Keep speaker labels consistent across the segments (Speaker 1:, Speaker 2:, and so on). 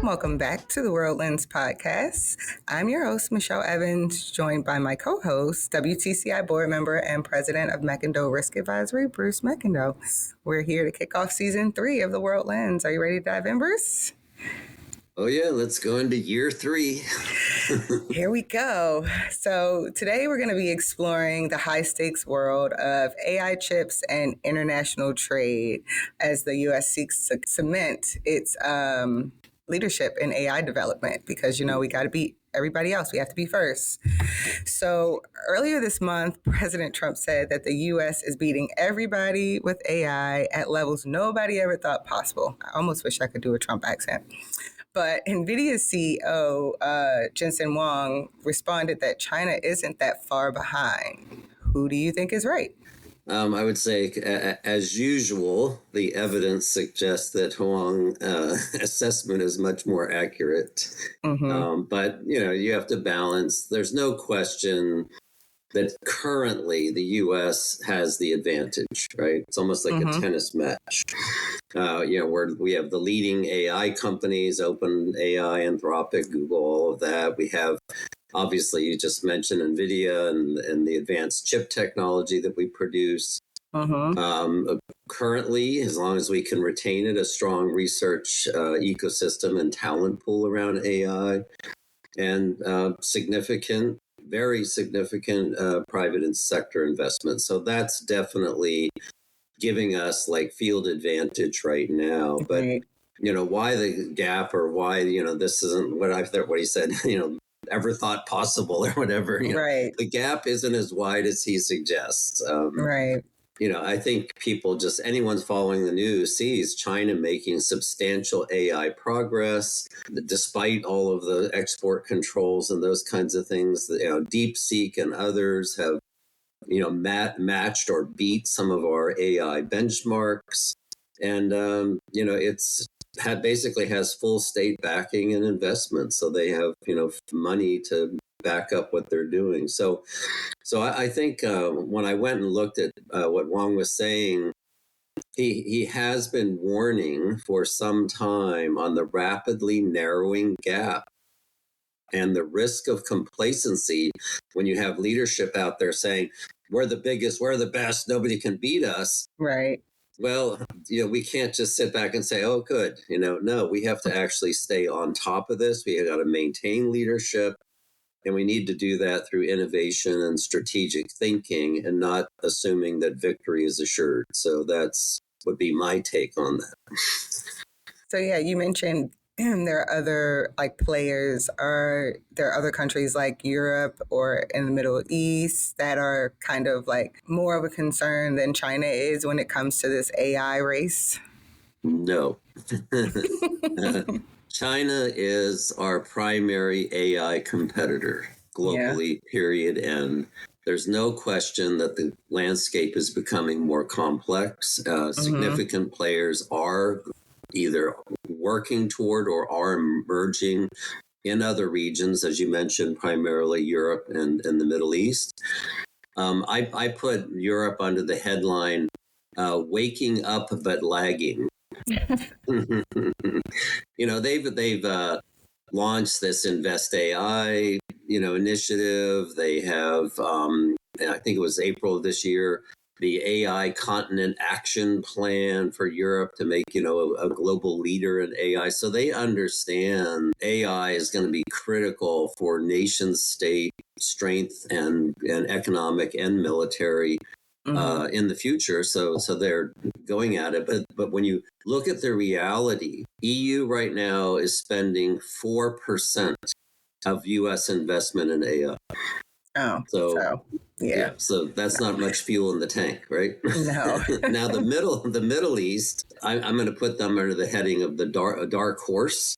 Speaker 1: welcome back to the World Lens podcast. I'm your host, Michelle Evans, joined by my co-host, WTCI board member and president of Meckindo Risk Advisory, Bruce Meckindo. We're here to kick off season 3 of the World Lens. Are you ready to dive in, Bruce?
Speaker 2: Oh, yeah, let's go into year 3.
Speaker 1: Here we go. So today we're going to be exploring the high-stakes world of AI chips and international trade as the U.S. seeks to cement its leadership in AI development because, we got to beat everybody else. We have to be first. So earlier this month, President Trump said that the U.S. is beating everybody with AI at levels nobody ever thought possible. I almost wish I could do a Trump accent. But NVIDIA's CEO, Jensen Huang, responded that China isn't that far behind. Who do you think is right?
Speaker 2: I would say, as usual, the evidence suggests that Huang assessment is much more accurate.
Speaker 1: Mm-hmm.
Speaker 2: But, you have to balance. There's no question that currently the U.S. has the advantage, right? It's almost like a tennis match. Where we have the leading AI companies, OpenAI, Anthropic, Google, all of that. We have, obviously, you just mentioned NVIDIA and the advanced chip technology that we produce. Currently, as long as we can retain it, a strong research ecosystem and talent pool around AI, and very significant private sector investment. So that's definitely giving us like field advantage right now. But, why the gap or why, this isn't what he said, ever thought possible or whatever.
Speaker 1: Right.
Speaker 2: The gap isn't as wide as he suggests.
Speaker 1: Right.
Speaker 2: I think anyone following the news sees China making substantial AI progress, despite all of the export controls and those kinds of things. DeepSeek and others have, matched or beat some of our AI benchmarks. And, basically has full state backing and investment. So they have, money to back up what they're doing. So I think when I went and looked at what Wang was saying, he has been warning for some time on the rapidly narrowing gap and the risk of complacency when you have leadership out there saying, we're the biggest, we're the best, nobody can beat us.
Speaker 1: Right.
Speaker 2: Well, we can't just sit back and say, oh, good. No, we have to actually stay on top of this. We got to maintain leadership. And we need to do that through innovation and strategic thinking and not assuming that victory is assured. So that's would be my take on that.
Speaker 1: So, you mentioned there are other players. Are there other countries like Europe or in the Middle East that are kind of more of a concern than China is when it comes to this AI race?
Speaker 2: No. China is our primary AI competitor globally, period. And there's no question that the landscape is becoming more complex. Significant players are either working toward or are emerging in other regions, as you mentioned, primarily Europe and the Middle East. I put Europe under the headline, waking up but lagging. They've launched this Invest AI, initiative. They have, I think it was April of this year, the AI Continent Action Plan for Europe to make, a global leader in AI. So they understand AI is going to be critical for nation state strength and economic and military in the future. So they're going at it. But when you look at the reality, EU right now is spending 4% of U.S. investment in AI.
Speaker 1: Oh,
Speaker 2: so that's not much fuel in the tank, right?
Speaker 1: No.
Speaker 2: Now the Middle East, I'm going to put them under the heading of the dark horse.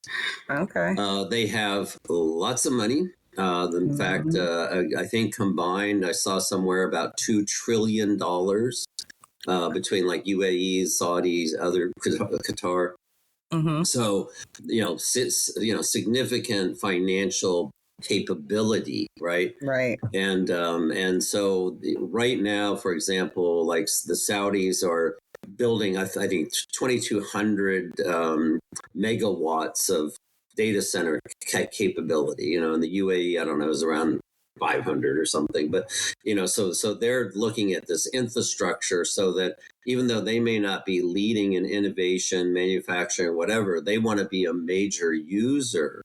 Speaker 1: Okay.
Speaker 2: They have lots of money. In fact, I think combined, I saw somewhere about $2 trillion between UAE, Saudis, other Qatar. So, significant financial capability, right?
Speaker 1: Right.
Speaker 2: And so right now, for example, the Saudis are building, I think, 2,200 megawatts of data center capability. You know, in the UAE, I don't know, it was around 500 or something. But, you know, so they're looking at this infrastructure so that even though they may not be leading in innovation, manufacturing, whatever, they want to be a major user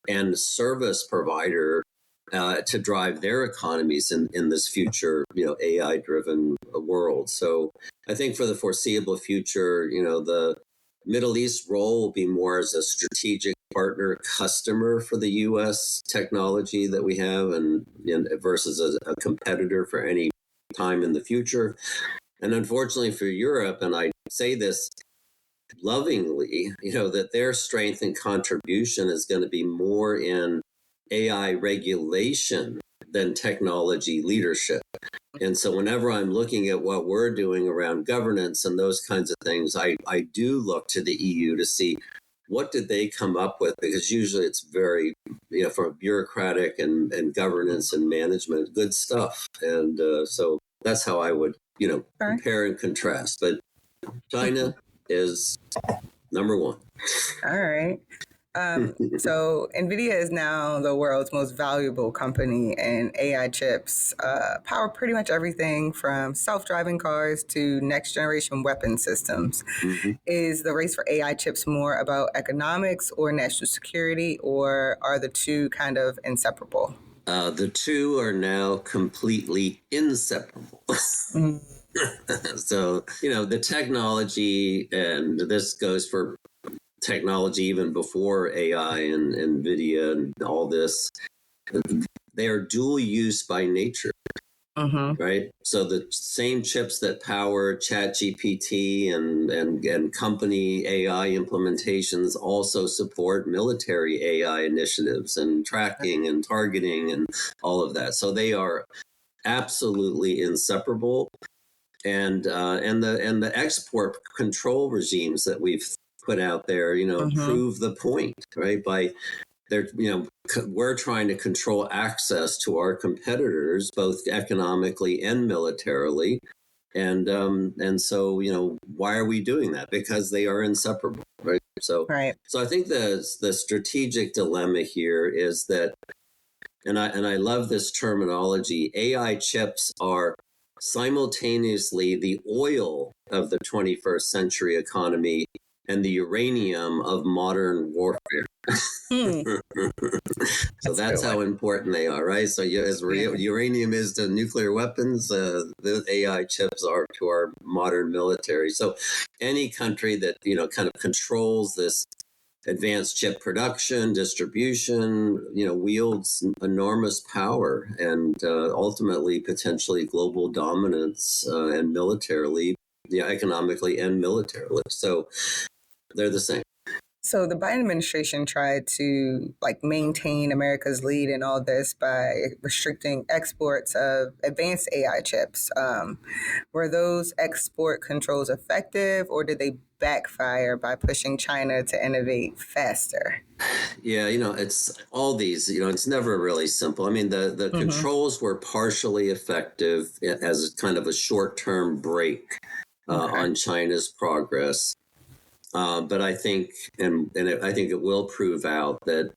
Speaker 2: and service provider to drive their economies in this future, you know, AI-driven world. So I think for the foreseeable future, you know, the Middle East role will be more as a strategic partner customer for the U.S. technology that we have, and versus a competitor for any time in the future. And unfortunately for Europe, and I say this lovingly, you know, that their strength and contribution is going to be more in AI regulation than technology leadership. And so whenever I'm looking at what we're doing around governance and those kinds of things, I do look to the EU to see what did they come up with, because usually it's very, you know, from bureaucratic and governance and management, good stuff. And so that's how I would, you know, compare and contrast. But China is number one.
Speaker 1: All right. So NVIDIA is now the world's most valuable company, and AI chips power pretty much everything from self-driving cars to next-generation weapon systems.
Speaker 2: Mm-hmm.
Speaker 1: Is the race for AI chips more about economics or national security, or are the two kind of inseparable?
Speaker 2: The two are now completely inseparable. So, you know, the technology, and this goes for technology even before AI and NVIDIA and all this, they are dual use by nature. Right? So the same chips that power ChatGPT and company AI implementations also support military AI initiatives and tracking and targeting and all of that. So they are absolutely inseparable. And the export control regimes that we've put out there, you know, prove the point, right? By they're, you know, we're trying to control access to our competitors, both economically and militarily. And so, you know, why are we doing that? Because they are inseparable, right? So I think the strategic dilemma here is that, and I love this terminology, AI chips are simultaneously the oil of the 21st century economy and the uranium of modern warfare. So that's how important they are, right? So as uranium is to nuclear weapons, the AI chips are to our modern military. So any country that, you know, kind of controls this advanced chip production, distribution, you know, wields enormous power and ultimately potentially global dominance and militarily, yeah, economically and militarily. So they're the same.
Speaker 1: So the Biden administration tried to maintain America's lead in all this by restricting exports of advanced AI chips. Were those export controls effective, or did they backfire by pushing China to innovate faster?
Speaker 2: Yeah, you know, it's all these, you know, it's never really simple. I mean, the controls were partially effective as kind of a short-term break on China's progress. But I think, I think it will prove out that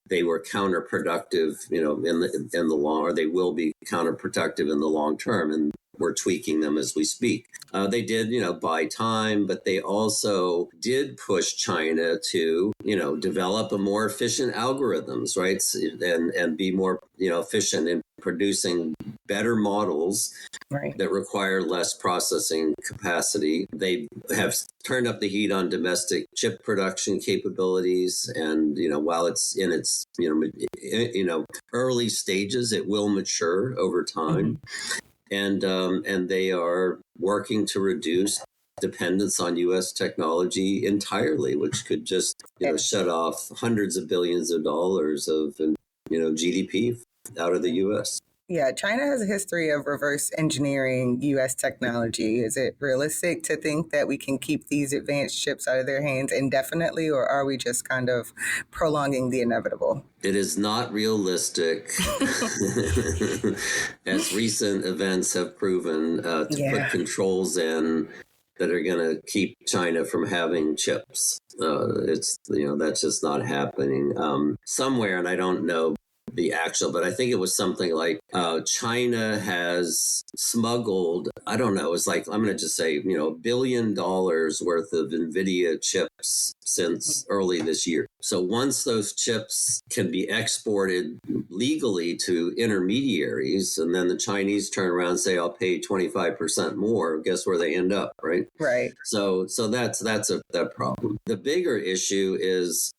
Speaker 2: they were counterproductive, you know, in the long, or they will be counterproductive in the long term, and we're tweaking them as we speak. They did, you know, buy time, but they also did push China to, you know, develop a more efficient algorithms, right, and be more, you know, efficient in producing better models that require less processing capacity. They have turned up the heat on domestic chip production capabilities, and, you know, while it's in its, you know, early stages, it will mature over time. And they are working to reduce dependence on U.S. technology entirely, which could just, you know, shut off hundreds of billions of dollars of, you know, GDP out of the U.S.
Speaker 1: Yeah, China has a history of reverse engineering U.S. technology. Is it realistic to think that we can keep these advanced chips out of their hands indefinitely, or are we just kind of prolonging the inevitable?
Speaker 2: It is not realistic, as recent events have proven, to put controls in that are going to keep China from having chips. It's, that's just not happening. Somewhere, and I don't know the actual, but I think it was something like China has smuggled, I don't know, it's like, I'm going to just say, $1 billion worth of NVIDIA chips since early this year. So once those chips can be exported legally to intermediaries, and then the Chinese turn around and say, I'll pay 25% more, guess where they end up, right?
Speaker 1: Right.
Speaker 2: So that's that problem. The bigger issue is,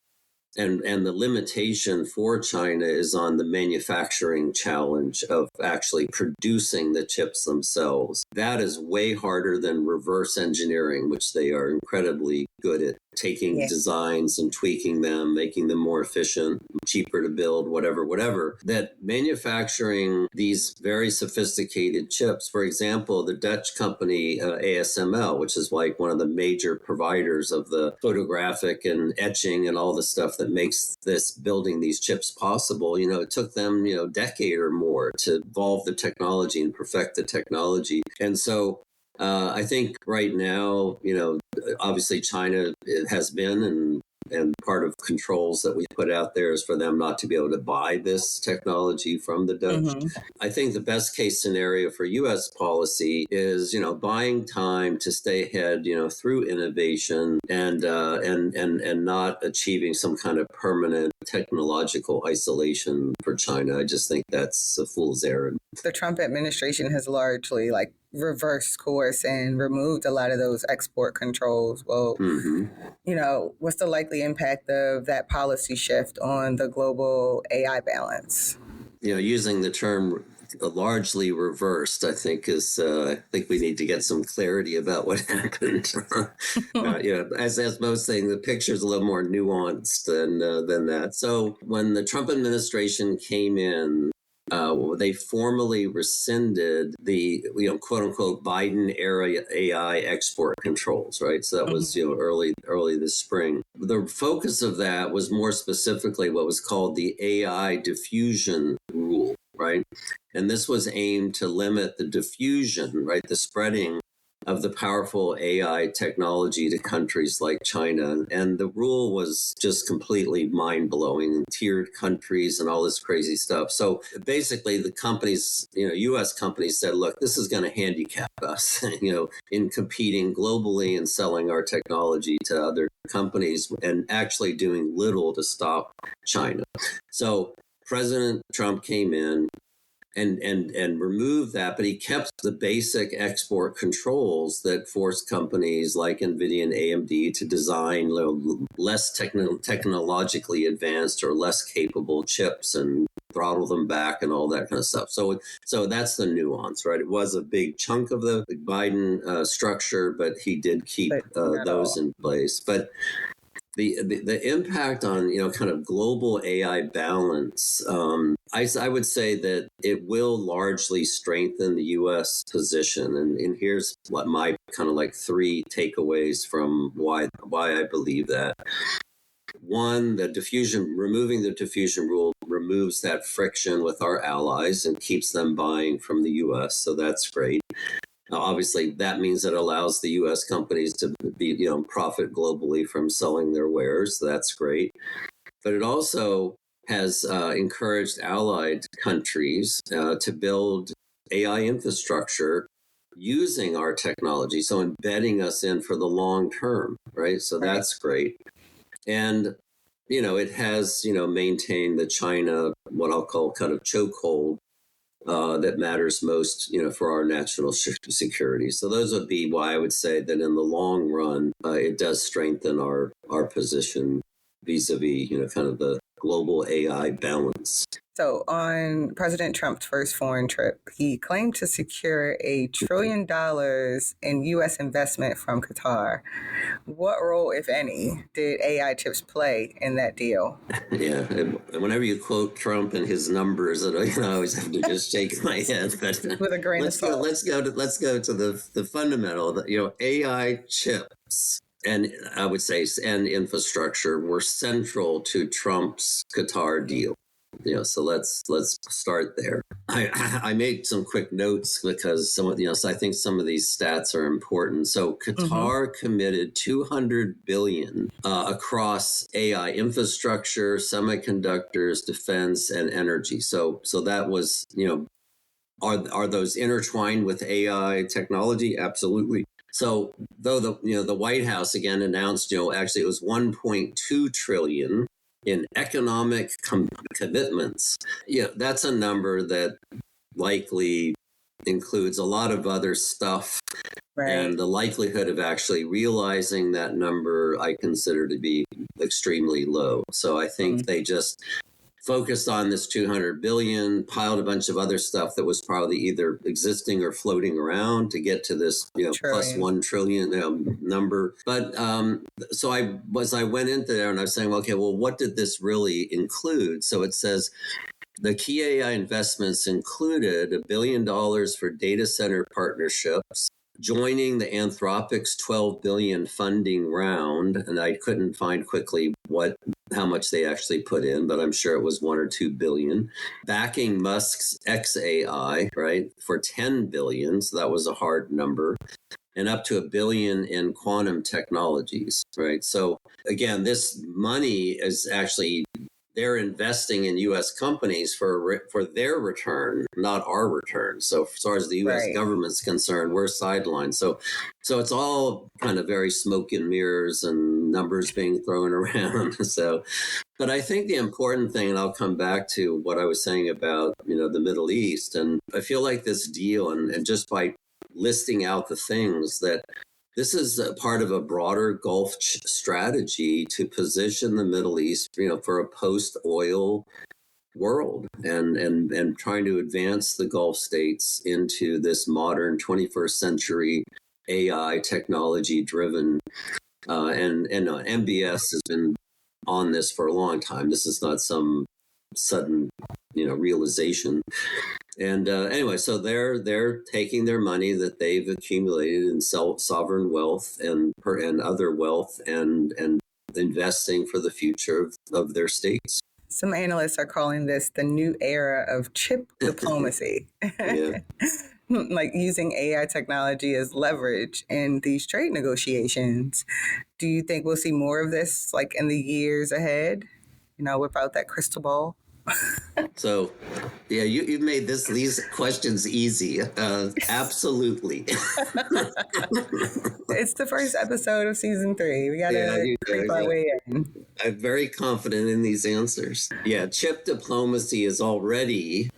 Speaker 2: and the limitation for China is on the manufacturing challenge of actually producing the chips themselves. That is way harder than reverse engineering, which they are incredibly good at, taking designs and tweaking them, making them more efficient, cheaper to build, whatever. That manufacturing these very sophisticated chips, for example, the Dutch company ASML, which is like one of the major providers of the photographic and etching and all the stuff that makes this building these chips possible, it took them, a decade or more to evolve the technology and perfect the technology. And so I think right now, obviously China has been, and part of controls that we put out there is for them not to be able to buy this technology from the Dutch.
Speaker 1: Mm-hmm.
Speaker 2: I think the best case scenario for U.S. policy is, buying time to stay ahead, through innovation and not achieving some kind of permanent technological isolation for China. I just think that's a fool's errand.
Speaker 1: The Trump administration has largely reversed course and removed a lot of those export controls. Well, what's the likely impact of that policy shift on the global AI balance?
Speaker 2: Using the term largely reversed, I think I think we need to get some clarity about what happened. As most things, the picture is a little more nuanced than that. So when the Trump administration came in, they formally rescinded the, quote unquote, Biden era AI export controls, right? So that was, early this spring. The focus of that was more specifically what was called the AI diffusion rule, right? And this was aimed to limit the diffusion, right? The spreading of the powerful AI technology to countries like China. And the rule was just completely mind-blowing, tiered countries and all this crazy stuff. So basically the companies, US companies said, look, this is going to handicap us, in competing globally and selling our technology to other companies and actually doing little to stop China. So President Trump came in and removed that, but he kept the basic export controls that forced companies like NVIDIA and AMD to design less technologically advanced or less capable chips and throttle them back and all that kind of stuff. So that's the nuance, right? It was a big chunk of the Biden structure, but he did keep those in place. But the impact on kind of global AI balance, I would say that it will largely strengthen the U.S. position, and here's what my kind of three takeaways from why I believe that. One, removing the diffusion rule removes that friction with our allies and keeps them buying from the U.S., so that's great. Now, obviously, that means it allows the U.S. companies to be, profit globally from selling their wares. That's great. But it also has encouraged allied countries to build AI infrastructure using our technology, so embedding us in for the long term, right? So that's great. And, it has, maintained the China, what I'll call kind of chokehold, that matters most, for our national security. So those would be why I would say that in the long run, it does strengthen our position vis-a-vis, kind of the global AI balance.
Speaker 1: So on President Trump's first foreign trip, he claimed to secure $1 trillion in U.S. investment from Qatar. What role, if any, did AI chips play in that deal?
Speaker 2: Yeah, whenever you quote Trump and his numbers, I always have to just shake my head. But
Speaker 1: with a grain of salt.
Speaker 2: Let's go to the fundamental. AI chips and I would say and infrastructure were central to Trump's Qatar deal. So let's start there. I made some quick notes because so I think some of these stats are important. So Qatar committed 200 billion across AI infrastructure, semiconductors, defense, and energy. So that was, are those intertwined with AI technology? Absolutely. So though the White House again announced, actually it was 1.2 trillion in economic commitments. That's a number that likely includes a lot of other stuff.
Speaker 1: Right.
Speaker 2: And the likelihood of actually realizing that number, I consider to be extremely low. So I think they just focused on this 200 billion, piled a bunch of other stuff that was probably either existing or floating around to get to this, plus 1 trillion number. But so I went into there and I was saying, okay, well, what did this really include? So it says the key AI investments included $1 billion for data center partnerships, joining the Anthropic's 12 billion funding round, and I couldn't find quickly how much they actually put in, but I'm sure it was 1 or 2 billion. Backing Musk's XAI, right, for 10 billion, so that was a hard number, and up to $1 billion in quantum technologies, right? So again, this money is actually, they're investing in U.S. companies for their return, not our return. So as far as the U.S. government's concerned, we're sidelined. So it's all kind of very smoke and mirrors and numbers being thrown around. But I think the important thing, and I'll come back to what I was saying about, the Middle East, and I feel like this deal, and just by listing out the things that this is a part of a broader Gulf strategy to position the Middle East, for a post-oil world, and trying to advance the Gulf states into this modern 21st century AI technology-driven. And MBS has been on this for a long time. This is not some sudden, realization. And anyway, so they're taking their money that they've accumulated in sovereign wealth and other wealth and investing for the future of their states.
Speaker 1: Some analysts are calling this the new era of chip diplomacy.
Speaker 2: Yeah.
Speaker 1: Like using AI technology as leverage in these trade negotiations. Do you think we'll see more of this like in the years ahead? Without that crystal ball?
Speaker 2: So, yeah, you've made these questions easy. Absolutely.
Speaker 1: It's the first episode of season 3. We gotta creep our way in.
Speaker 2: I'm very confident in these answers. Yeah, chip diplomacy has already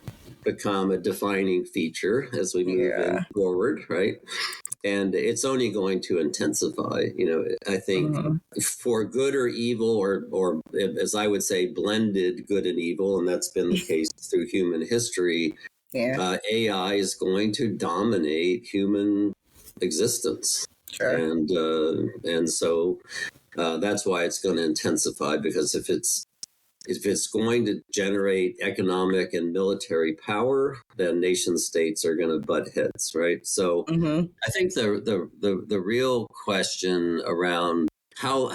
Speaker 2: become a defining feature as we move forward, right? And it's only going to intensify. I think for good or evil, or as I would say, blended good and evil, and that's been the case through human history. AI is going to dominate human existence, and so that's why it's going to intensify. Because if it's going to generate economic and military power, then nation states are going to butt heads, right? So I think the real question around how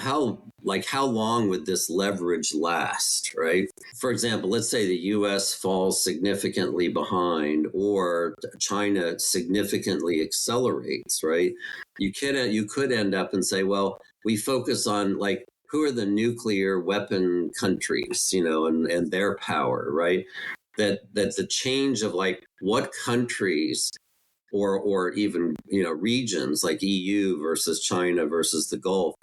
Speaker 2: long would this leverage last, right? For example, let's say the U.S. falls significantly behind, or China significantly accelerates, right? You could end up and say, well, we focus on who are the nuclear weapon countries, and their power, right? That the change of what countries or even regions like EU versus China versus the Gulf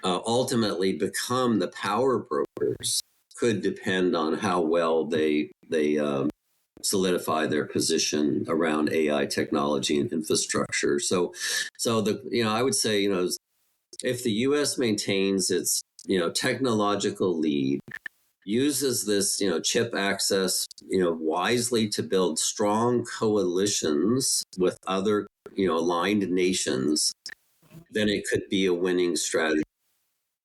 Speaker 2: ultimately become the power brokers could depend on how well they solidify their position around AI technology and infrastructure. So I would say if the U.S. maintains its technological lead, uses this chip access wisely to build strong coalitions with other aligned nations, then it could be a winning strategy.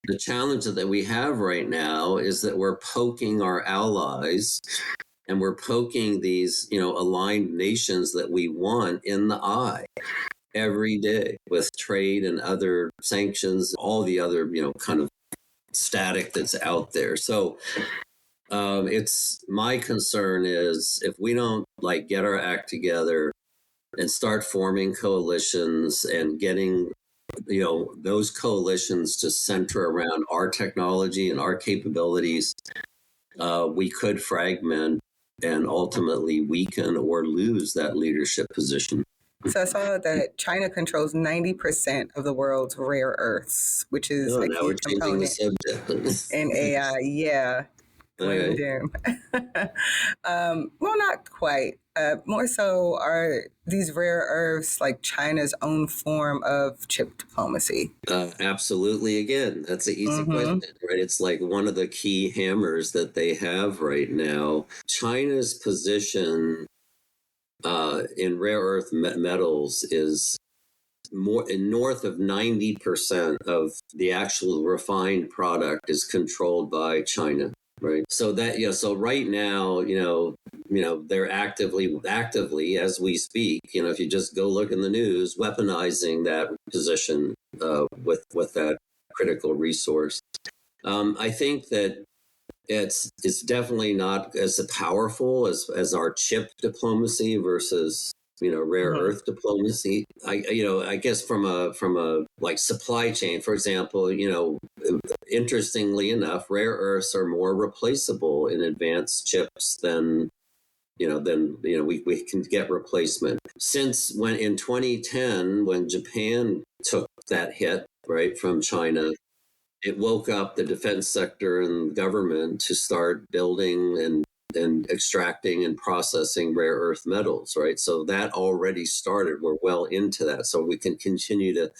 Speaker 2: The challenge that we have right now is that we're poking our allies, and we're poking these aligned nations that we want in the eye every day with trade and other sanctions, all the other kind of static that's out there. So It's my concern is if we don't like get our act together and start forming coalitions and getting those coalitions to center around our technology and our capabilities, we could fragment and ultimately weaken or lose that leadership position.
Speaker 1: So I saw that China controls 90% of the world's rare earths, which is
Speaker 2: Oh,
Speaker 1: a
Speaker 2: now
Speaker 1: key
Speaker 2: we're changing the
Speaker 1: component
Speaker 2: subject.
Speaker 1: in AI. Yeah, gloom and
Speaker 2: Okay.
Speaker 1: doom. Well, not quite. More so, are these rare earths like China's own form of chip diplomacy?
Speaker 2: Absolutely. Again, that's an easy question,
Speaker 1: Mm-hmm.
Speaker 2: right? It's like one of the key hammers that they have right now. China's position in rare earth metals is more north of 90% of the actual refined product is controlled by China, right? So that, so right now, they're actively as we speak, if you just go look in the news, weaponizing that position with that critical resource. I think that it's definitely not as powerful as our chip diplomacy versus rare
Speaker 1: Mm-hmm.
Speaker 2: earth diplomacy. I guess from a like supply chain, for example, interestingly enough, rare earths are more replaceable in advanced chips than we can get replacement. Since when in 2010, when Japan took that hit right from China, it woke up the defense sector and government to start building and extracting and processing rare earth metals, right? So that already started. We're well into that. So we can continue to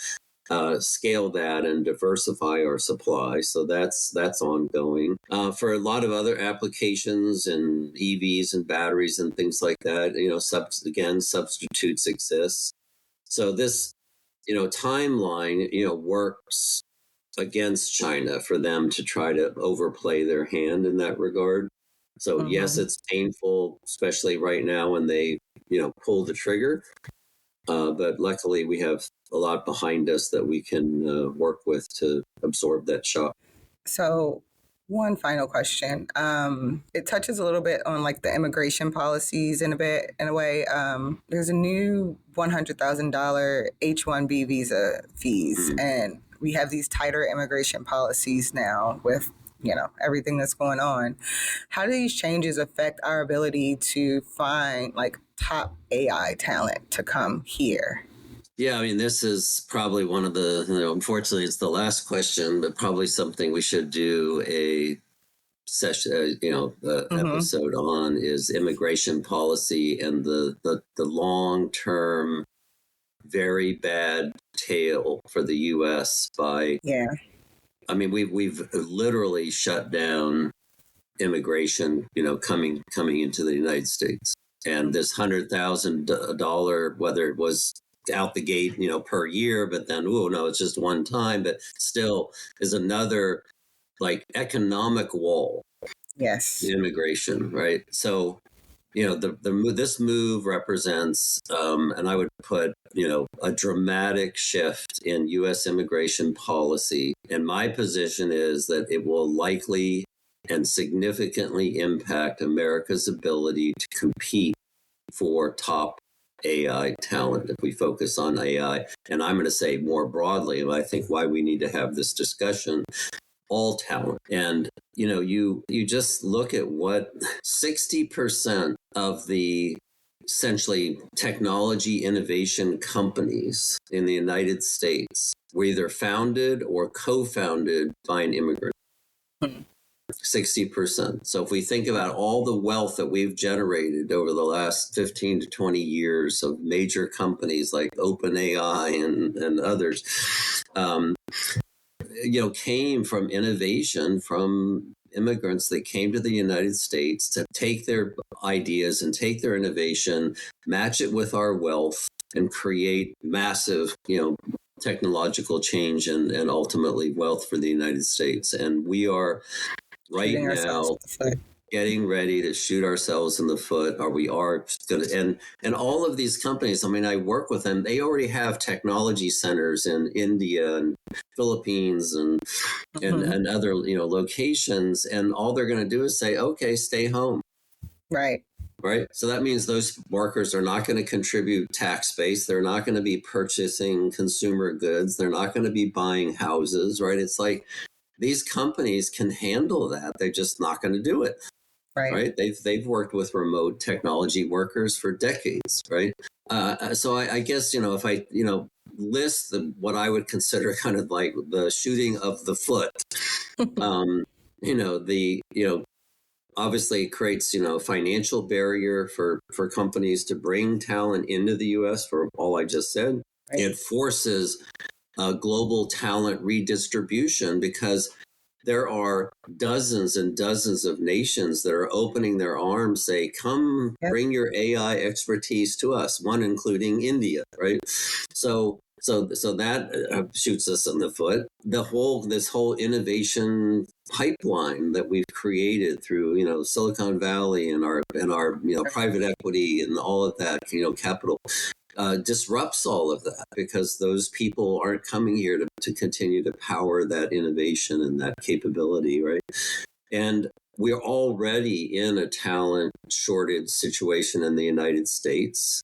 Speaker 2: scale that and diversify our supply. So that's ongoing. For a lot of other applications and EVs and batteries and things like that, substitutes exist. So this, timeline, works against China for them to try to overplay their hand in that regard. So yes,
Speaker 1: Mm-hmm.
Speaker 2: it's painful, especially right now when they, pull the trigger. But luckily, we have a lot behind us that we can work with to absorb that shock.
Speaker 1: So, one final question. It touches a little bit on like the immigration policies in a way. There's a new $100,000 H-1B visa fees,
Speaker 2: Mm.
Speaker 1: and we have these tighter immigration policies now with everything that's going on. How do these changes affect our ability to find like top AI talent to come here?
Speaker 2: Yeah, I mean, this is probably one of the, unfortunately, it's the last question, but probably something we should do a session,
Speaker 1: Mm-hmm.
Speaker 2: episode on is immigration policy and the long term, very bad tail for the U.S. by.
Speaker 1: Yeah.
Speaker 2: I mean, we've literally shut down immigration, coming into the United States, and this $100,000, whether it was out the gate, per year, but then no, it's just one time, but still is another like economic wall
Speaker 1: Yes.
Speaker 2: in immigration, right? So this move represents, and I would put, a dramatic shift in U.S. immigration policy. And my position is that it will likely and significantly impact America's ability to compete for top AI talent if we focus on AI. And I'm going to say more broadly, I think why we need to have this discussion, all talent. And you just look at what 60% of the essentially technology innovation companies in the United States were either founded or co-founded by an immigrant. 60%. So if we think about all the wealth that we've generated over the last 15 to 20 years of major companies like OpenAI and others, came from innovation from immigrants that came to the United States to take their ideas and take their innovation, match it with our wealth, and create massive, technological change and ultimately wealth for the United States. And we are right
Speaker 1: Shooting ourselves
Speaker 2: now
Speaker 1: in the foot.
Speaker 2: getting ready to shoot ourselves in the foot, or we are going to. And all of these companies, I mean, I work with them. They already have technology centers in India and Philippines and other locations, and all they're going to do is say, okay, stay home.
Speaker 1: Right.
Speaker 2: Right. So that means those workers are not going to contribute tax base. They're not going to be purchasing consumer goods. They're not going to be buying houses. Right. It's like these companies can handle that. They're just not going to do it.
Speaker 1: Right.
Speaker 2: Right. They've worked with remote technology workers for decades. Right. So I guess, if I, list what I would consider kind of like the shooting of the foot, obviously it creates a financial barrier for companies to bring talent into the US for all I just said.
Speaker 1: Right.
Speaker 2: It forces global talent redistribution because there are dozens and dozens of nations that are opening their arms, say, come bring your AI expertise to us, one including India, right? So that shoots us in the foot. This whole innovation pipeline that we've created through Silicon Valley and our private equity and all of that capital disrupts all of that because those people aren't coming here to continue to power that innovation and that capability, right? And we're already in a talent shortage situation in the United States.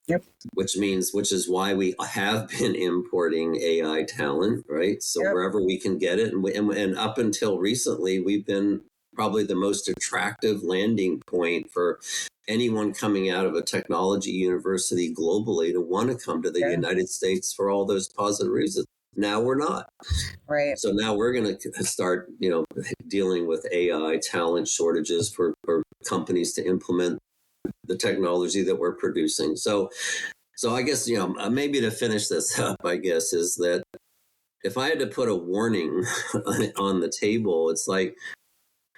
Speaker 1: Yep.
Speaker 2: Which is why we have been importing AI talent, right? So wherever we can get it, and up until recently, we've been probably the most attractive landing point for anyone coming out of a technology university globally to want to come to the United States for all those positive reasons. Now we're not.
Speaker 1: Right.
Speaker 2: So now we're going to start, dealing with AI talent shortages for companies to implement the technology that we're producing. So I guess, maybe to finish this up, I guess, is that if I had to put a warning on the table, it's like,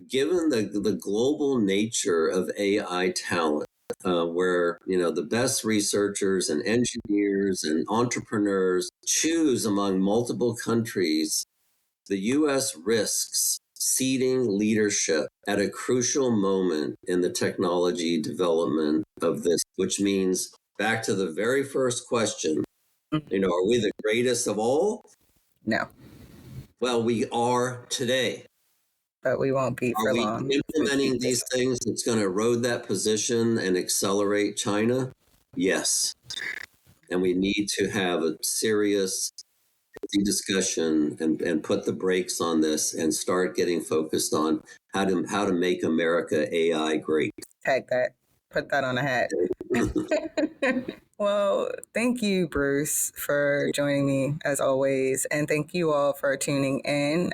Speaker 2: given the global nature of AI talent, where, the best researchers and engineers and entrepreneurs choose among multiple countries, the U.S. risks ceding leadership at a crucial moment in the technology development of this, which means back to the very first question, are we the greatest of all?
Speaker 1: No.
Speaker 2: Well, we are today.
Speaker 1: But we won't be for long.
Speaker 2: Are we implementing these things that's going to erode that position and accelerate China? Yes. And we need to have a serious discussion and put the brakes on this and start getting focused on how to make America AI great.
Speaker 1: Tag that. Put that on a hat. Well, thank you, Bruce, for joining me as always. And thank you all for tuning in.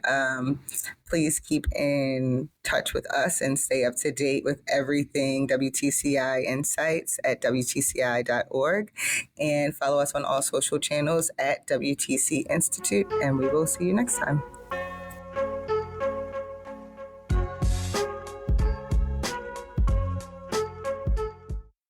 Speaker 1: Please keep in touch with us and stay up to date with everything WTCI Insights at WTCI.org. And follow us on all social channels at WTC Institute. And we will see you next time.